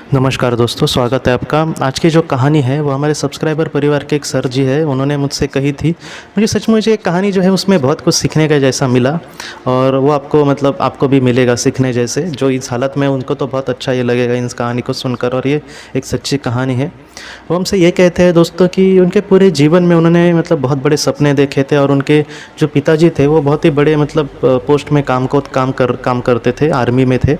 नमस्कार दोस्तों, स्वागत है आपका। आज की जो कहानी है वो हमारे सब्सक्राइबर परिवार के एक सर जी है, उन्होंने मुझसे कही थी। मुझे सचमुच ये कहानी जो है उसमें बहुत कुछ सीखने का जैसा मिला और वो आपको मतलब आपको भी मिलेगा सीखने जैसे। जो इस हालत में उनको तो बहुत अच्छा ये लगेगा इस कहानी को सुनकर, और ये एक सच्ची कहानी है। वो हमसे ये कहते हैं दोस्तों कि उनके पूरे जीवन में उन्होंने मतलब बहुत बड़े सपने देखे थे, और उनके जो पिताजी थे वो बहुत ही बड़े मतलब पोस्ट में काम करते थे, आर्मी में थे।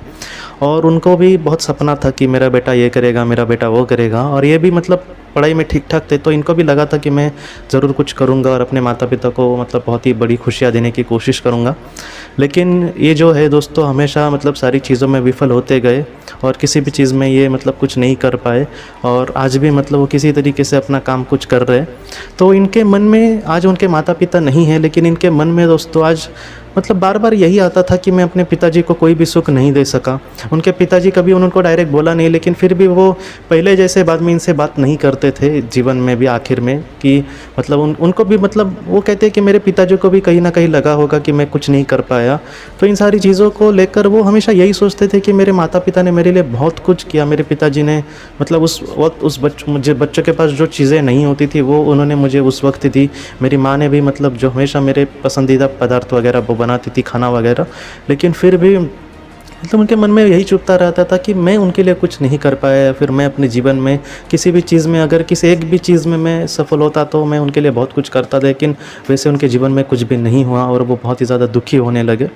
और उनको भी बहुत सपना था कि मेरा बेटा ये करेगा, मेरा बेटा वो करेगा, और ये भी मतलब पढ़ाई में ठीक ठाक थे। तो इनको भी लगा था कि मैं ज़रूर कुछ करूँगा और अपने माता पिता को मतलब बहुत ही बड़ी खुशियाँ देने की कोशिश करूँगा। लेकिन ये जो है दोस्तों हमेशा मतलब सारी चीज़ों में विफल होते गए, और किसी भी चीज़ में ये मतलब कुछ नहीं कर पाए। और आज भी मतलब वो किसी तरीके से अपना काम कुछ कर रहे हैं। तो इनके मन में आज उनके माता पिता नहीं है, लेकिन इनके मन में दोस्तों आज मतलब बार बार यही आता था कि मैं अपने पिताजी को कोई भी सुख नहीं दे सका। उनके पिताजी कभी उनको डायरेक्ट बोला नहीं, लेकिन फिर भी वो पहले जैसे बाद में इनसे बात नहीं करते थे जीवन में भी आखिर में, कि मतलब उनको भी मतलब वो कहते हैं कि मेरे पिताजी को भी कहीं ना कहीं लगा होगा कि मैं कुछ नहीं कर पाया। तो इन सारी चीज़ों को लेकर वो हमेशा यही सोचते थे कि मेरे माता पिता ने मेरे लिए बहुत कुछ किया। मेरे पिताजी ने मतलब उस वक्त मुझे बच्चों के पास जो चीज़ें नहीं होती थी वो उन्होंने मुझे उस वक्त दी। मेरी माँ ने भी मतलब जो हमेशा मेरे पसंदीदा पदार्थ वगैरह वो बनाती थी, खाना वगैरह। लेकिन फिर भी मतलब उनके मन में यही चुभता रहता था कि मैं उनके लिए कुछ नहीं कर पाया, या फिर मैं अपने जीवन में किसी भी चीज़ में अगर किसी एक भी चीज़ में मैं सफल होता तो मैं उनके लिए बहुत कुछ करता, लेकिन वैसे उनके जीवन में कुछ भी नहीं हुआ और वो बहुत ही ज़्यादा दुखी होने लगे।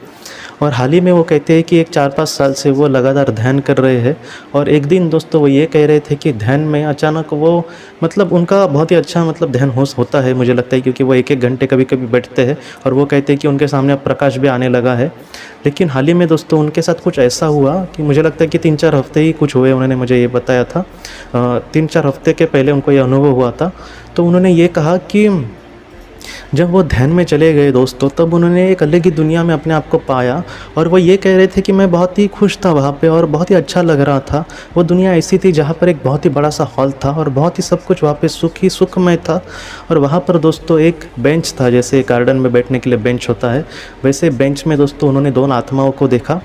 और हाल ही में वो कहते हैं कि एक 4-5 साल से वो लगातार ध्यान कर रहे हैं। और एक दिन दोस्तों वो ये कह रहे थे कि ध्यान में अचानक वो मतलब उनका बहुत ही अच्छा मतलब ध्यान होता है, मुझे लगता है, क्योंकि वो 1-1 घंटे कभी कभी बैठते हैं। और वो कहते हैं कि उनके सामने अब प्रकाश भी आने लगा है। लेकिन हाल ही में दोस्तों उनके साथ कुछ ऐसा हुआ कि मुझे लगता है कि 3-4 हफ्ते ही कुछ हुए, उन्होंने मुझे ये बताया था। 3-4 हफ्ते के पहले उनको ये अनुभव हुआ था। तो उन्होंने ये कहा कि जब वो ध्यान में चले गए दोस्तों, तब उन्होंने एक अलग ही दुनिया में अपने आप को पाया। और वो ये कह रहे थे कि मैं बहुत ही खुश था वहाँ पे और बहुत ही अच्छा लग रहा था। वो दुनिया ऐसी थी जहाँ पर एक बहुत ही बड़ा सा हॉल था और बहुत ही सब कुछ वहाँ पे सुखमय था। और वहाँ पर दोस्तों एक बेंच था, जैसे गार्डन में बैठने के लिए बेंच होता है, वैसे बेंच में दोस्तों उन्होंने 2 आत्माओं को देखा।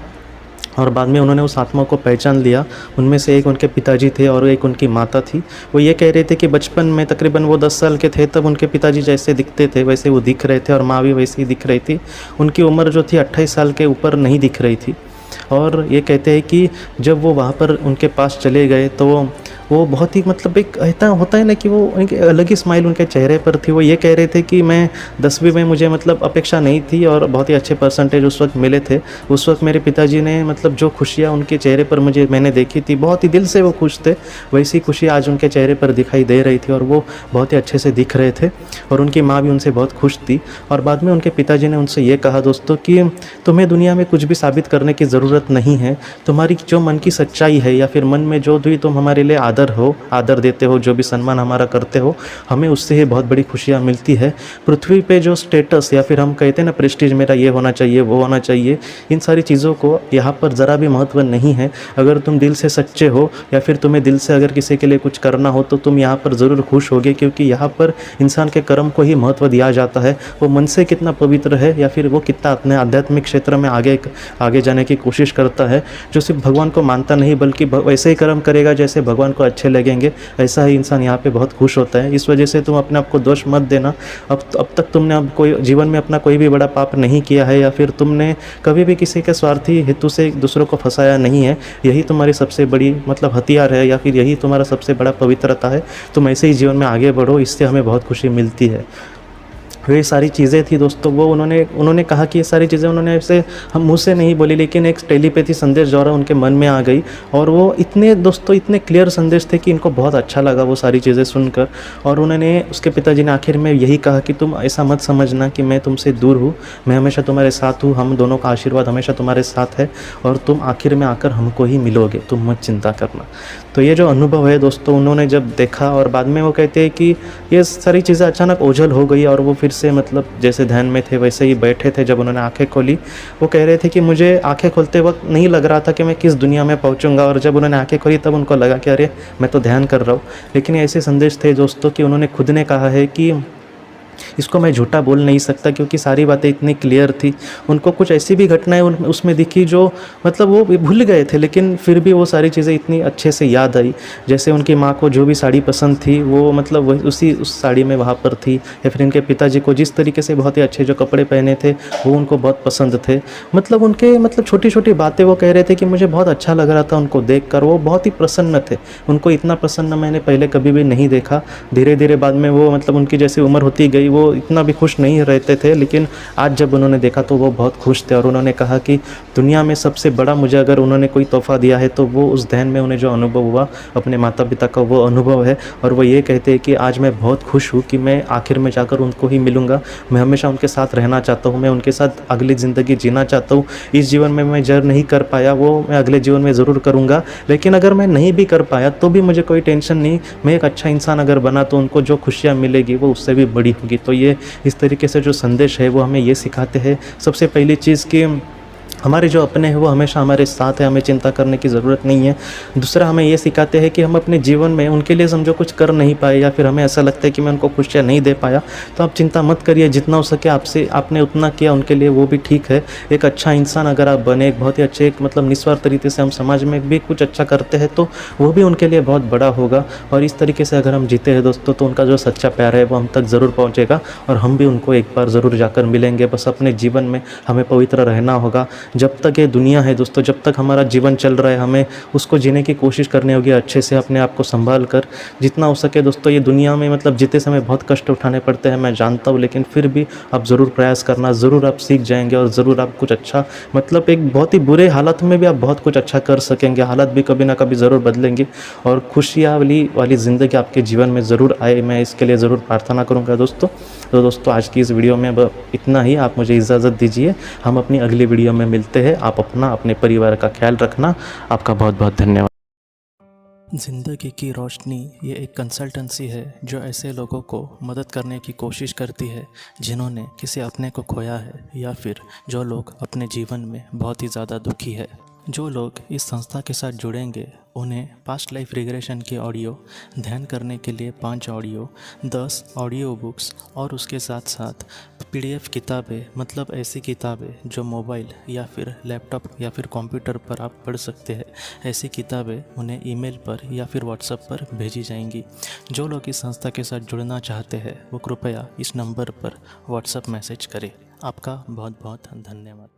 और बाद में उन्होंने उस आत्मा को पहचान लिया। उनमें से एक उनके पिताजी थे और एक उनकी माता थी। वो ये कह रहे थे कि बचपन में तकरीबन वो 10 साल के थे तब उनके पिताजी जैसे दिखते थे वैसे वो दिख रहे थे, और माँ भी वैसे ही दिख रही थी। उनकी उम्र जो थी 28 साल के ऊपर नहीं दिख रही थी। और ये कहते हैं कि जब वो वहाँ पर उनके पास चले गए तो वो बहुत ही मतलब एक ऐसा होता है ना कि वो उनके अलग ही स्माइल उनके चेहरे पर थी। वो ये कह रहे थे कि मैं 10वीं में मुझे मतलब अपेक्षा नहीं थी और बहुत ही अच्छे परसेंटेज उस वक्त मिले थे। उस वक्त मेरे पिताजी ने मतलब जो खुशियाँ उनके चेहरे पर मैंने देखी थी, बहुत ही दिल से वो खुश थे, वैसी खुशी आज उनके चेहरे पर दिखाई दे रही थी और वो बहुत ही अच्छे से दिख रहे थे। और उनकी माँ भी उनसे बहुत खुश थी। और बाद में उनके पिताजी ने उनसे ये कहा दोस्तों कि तुम्हें दुनिया में कुछ भी साबित करने की ज़रूरत नहीं है। तुम्हारी जो मन की सच्चाई है या फिर मन में जो भी तुम हमारे लिए आदर देते हो, जो भी सम्मान हमारा करते हो, हमें उससे ही बहुत बड़ी खुशियाँ मिलती है। पृथ्वी पे जो स्टेटस या फिर हम कहते हैं ना प्रेस्टीज, मेरा ये होना चाहिए वो होना चाहिए, इन सारी चीज़ों को यहाँ पर ज़रा भी महत्व नहीं है। अगर तुम दिल से सच्चे हो या फिर तुम्हें दिल से अगर किसी के लिए कुछ करना हो तो तुम यहाँ पर ज़रूर खुश होगे, क्योंकि यहाँ पर इंसान के कर्म को ही महत्व दिया जाता है। वो मन से कितना पवित्र है या फिर वो कितना अपने आध्यात्मिक क्षेत्र में आगे जाने की कोशिश करता है। जो सिर्फ भगवान को मानता नहीं बल्कि वैसे ही कर्म करेगा जैसे भगवान को अच्छे लगेंगे, ऐसा ही इंसान यहाँ पे बहुत खुश होता है। इस वजह से तुम अपने आप को दोष मत देना। अब तक तुमने अब कोई जीवन में अपना कोई भी बड़ा पाप नहीं किया है या फिर तुमने कभी भी किसी के स्वार्थी हेतु से दूसरों को फंसाया नहीं है। यही तुम्हारी सबसे बड़ी मतलब हथियार है या फिर यही तुम्हारा सबसे बड़ा पवित्रता है। तुम ऐसे ही जीवन में आगे बढ़ो, इससे हमें बहुत खुशी मिलती है। ये सारी चीज़ें थी दोस्तों, वो उन्होंने कहा कि ये सारी चीज़ें उन्होंने ऐसे हम मुँह से नहीं बोली, लेकिन एक टेलीपैथी संदेश द्वारा उनके मन में आ गई। और वो इतने क्लियर संदेश थे कि इनको बहुत अच्छा लगा वो सारी चीज़ें सुनकर। और उन्होंने उसके पिताजी ने आखिर में यही कहा कि तुम ऐसा मत समझना कि मैं तुमसे दूर हूँ, मैं हमेशा तुम्हारे साथ हूँ, हम दोनों का आशीर्वाद हमेशा तुम्हारे साथ है और तुम आखिर में आकर हमको ही मिलोगे, तुम मत चिंता करना। तो ये जो अनुभव है दोस्तों उन्होंने जब देखा, और बाद में वो कहते हैं कि ये सारी चीज़ें अचानक ओझल हो गई और वो फिर से मतलब जैसे ध्यान में थे वैसे ही बैठे थे। जब उन्होंने आंखें खोली, वो कह रहे थे कि मुझे आंखें खोलते वक्त नहीं लग रहा था कि मैं किस दुनिया में पहुंचूंगा, और जब उन्होंने आंखें खोली तब उनको लगा कि अरे मैं तो ध्यान कर रहा हूँ। लेकिन ऐसे संदेश थे दोस्तों कि उन्होंने खुद ने कहा है कि इसको मैं झूठा बोल नहीं सकता क्योंकि सारी बातें इतनी क्लियर थी। उनको कुछ ऐसी भी घटनाएँ उसमें दिखी जो मतलब वो भूल गए थे, लेकिन फिर भी वो सारी चीज़ें इतनी अच्छे से याद आई। जैसे उनकी माँ को जो भी साड़ी पसंद थी वो मतलब वही उस साड़ी में वहाँ पर थी, या फिर इनके पिताजी को जिस तरीके से बहुत ही अच्छे जो कपड़े पहने थे वो उनको बहुत पसंद थे। मतलब उनके मतलब छोटी-छोटी बातें वो कह रहे थे कि मुझे बहुत अच्छा लग रहा था उनको देखकर, वो बहुत ही प्रसन्न थे। उनको इतना प्रसन्न मैंने पहले कभी भी नहीं देखा। धीरे-धीरे बाद में वो मतलब उनकी जैसे उम्र होती गई वो इतना भी खुश नहीं रहते थे, लेकिन आज जब उन्होंने देखा तो वो बहुत खुश थे और उन्होंने कहा कि दुनिया में सबसे बड़ा मुझे अगर उन्होंने कोई तोहफ़ा दिया है तो वो उस दिन में उन्हें जो अनुभव हुआ अपने माता-पिता का वो अनुभव है। और वो ये कहते हैं कि आज मैं बहुत खुश हूँ कि मैं आखिर में जाकर उनको ही मिलूँगा। मैं हमेशा उनके साथ रहना चाहता हूँ, मैं उनके साथ अगली ज़िंदगी जीना चाहता हूँ। इस जीवन में मैं जो नहीं कर पाया वो मैं अगले जीवन में ज़रूर करूँगा, लेकिन अगर मैं नहीं भी कर पाया तो भी मुझे कोई टेंशन नहीं। मैं एक अच्छा इंसान अगर बना तो उनको जो खुशियाँ मिलेगी वो उससे भी बड़ी होगी। तो ये इस तरीके से जो संदेश है वो हमें ये सिखाते हैं सबसे पहली चीज़ कि हमारे जो अपने हैं वो हमेशा हमारे साथ है, हमें चिंता करने की ज़रूरत नहीं है। दूसरा हमें ये सिखाते हैं कि हम अपने जीवन में उनके लिए समझो कुछ कर नहीं पाए या फिर हमें ऐसा लगता है कि मैं उनको खुशियाँ नहीं दे पाया, तो आप चिंता मत करिए। जितना हो सके आपसे आपने उतना किया उनके लिए वो भी ठीक है। एक अच्छा इंसान अगर आप बने, एक बहुत ही अच्छे एक मतलब निस्वार्थ तरीके से हम समाज में भी कुछ अच्छा करते हैं तो वो भी उनके लिए बहुत बड़ा होगा। और इस तरीके से अगर हम जीते हैं दोस्तों तो उनका जो सच्चा प्यार है वो हम तक ज़रूर पहुँचेगा और हम भी उनको एक बार ज़रूर जाकर मिलेंगे। बस अपने जीवन में हमें पवित्र रहना होगा। जब तक ये दुनिया है दोस्तों, जब तक हमारा जीवन चल रहा है हमें उसको जीने की कोशिश करनी होगी अच्छे से, अपने आप को संभाल कर जितना हो सके दोस्तों। ये दुनिया में मतलब जीते समय बहुत कष्ट उठाने पड़ते हैं मैं जानता हूँ, लेकिन फिर भी आप ज़रूर प्रयास करना, ज़रूर आप सीख जाएंगे और ज़रूर आप कुछ अच्छा मतलब एक बहुत ही बुरे हालत में भी आप बहुत कुछ अच्छा कर सकेंगे। हालत भी कभी ना कभी ज़रूर बदलेंगे और खुशियाँ वाली ज़िंदगी आपके जीवन में ज़रूर आए, मैं इसके लिए ज़रूर प्रार्थना करूँगा दोस्तों। तो दोस्तों आज की इस वीडियो में इतना ही। आप मुझे इजाज़त दीजिए, हम अपनी अगली वीडियो में मिलते हैं। आप अपना अपने परिवार का ख्याल रखना। आपका बहुत बहुत धन्यवाद। ज़िंदगी की रोशनी ये एक कंसल्टेंसी है जो ऐसे लोगों को मदद करने की कोशिश करती है जिन्होंने किसी अपने को खोया है या फिर जो लोग अपने जीवन में बहुत ही ज़्यादा दुखी है। जो लोग इस संस्था के साथ जुड़ेंगे उन्हें पास्ट लाइफ रिग्रेशन की ऑडियो, ध्यान करने के लिए 5 ऑडियो, 10 ऑडियो बुक्स और उसके साथ साथ PDF किताबें, मतलब ऐसी किताबें जो मोबाइल या फिर लैपटॉप या फिर कंप्यूटर पर आप पढ़ सकते हैं, ऐसी किताबें उन्हें ईमेल पर या फिर व्हाट्सएप पर भेजी जाएंगी। जो लोग इस संस्था के साथ जुड़ना चाहते हैं वो कृपया इस नंबर पर व्हाट्सएप मैसेज करें। आपका बहुत बहुत धन्यवाद।